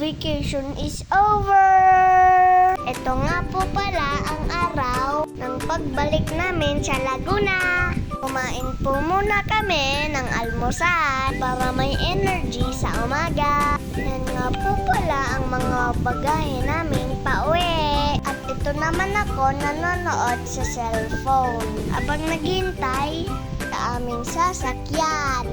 vacation is over! Ito nga po pala ang araw ng pagbalik namin sa Laguna. Kumain po muna kami ng almusal para may energy sa umaga. Yan nga po pala ang mga bagahe namin pauwi. At ito naman ako nanonood sa cellphone habang naghintay sa aming sasakyan.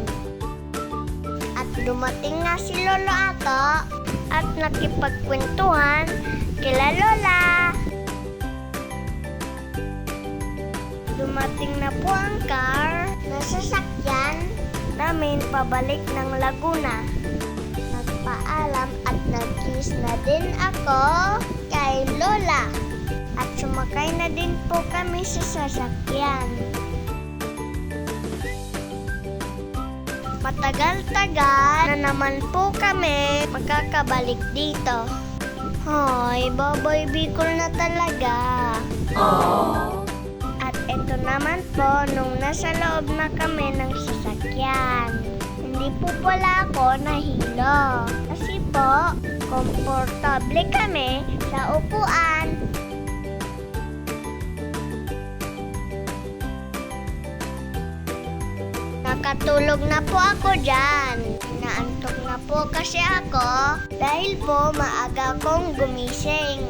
At dumating nga si Lolo Ato at nakipagkwentuhan kila Lola. Dumating na po ang car na sasakyan namin pabalik ng Laguna. Nagpaalam at nag-kiss na din ako kay Lola. At sumakay na din po kami sa sasakyan. Matagal-tagal na naman po kami makakabalik dito. Hoy, Baboy Bicol na talaga. Aww. At ito naman po, nung nasa loob na kami ng sasakyan, hindi po pala ako nahilo. Kasi po, komportable kami sa upuan. Nakatulog na po ako dyan. Naantok na po kasi ako dahil po maaga kong gumising.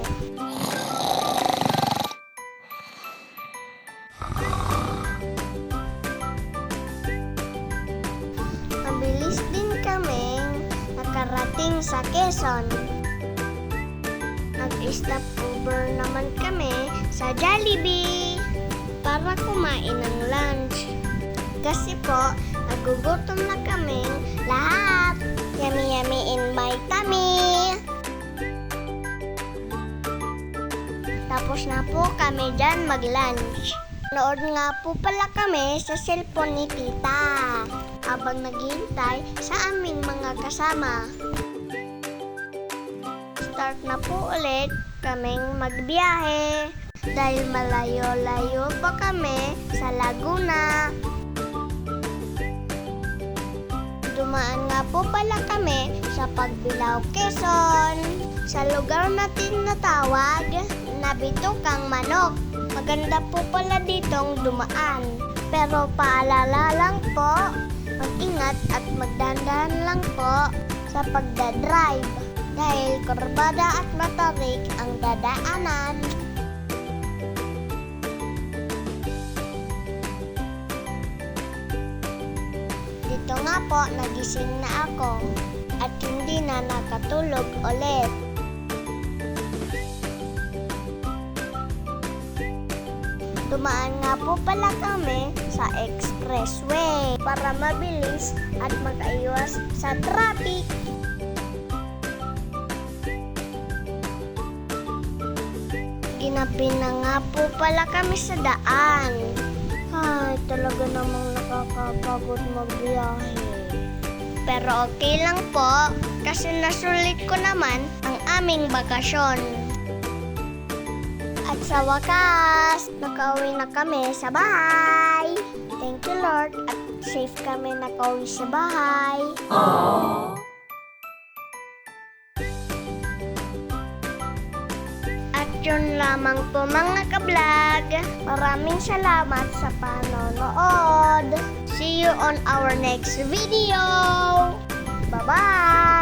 Mabilis din kaming nakarating sa Quezon. Nag-stop over naman kami sa Jollibee para kumain ng lunch. Kasi po, nagugutom na kaming lahat. Yummy yummy in my tummy. Tapos na po kami dyan mag-lunch. Nood nga po pala kami sa cellphone ni Tita habang naghihintay sa aming mga kasama. Start na po ulit kaming magbiyahe dahil malayo-layo pa kami sa Laguna. Dumaan nga po pala kami sa Pagbilao, Quezon. Sa lugar natin natawag na Bitukang Manok. Maganda po pala ditong dumaan. Pero paalala lang po, mag-ingat at magdandahan lang po sa pagdadrive. Dahil kurbada at matarik ang dadaanan. Dito nga po, nagising na ako at hindi na nakatulog ulit. Dumaan nga po pala kami sa expressway para mabilis at makaiwas sa traffic. Ginabi na nga po pala kami sa daan. Ay, talaga namang nakakapagod magbiyahe. Pero okay lang po, kasi nasulit ko naman ang aming bakasyon. At sa wakas, nakauwi na kami sa bahay. Thank you Lord, at safe kami nakauwi sa bahay. Aww. Yun lamang po mga ka-vlog. Maraming salamat sa panonood. See you on our next video. Bye-bye!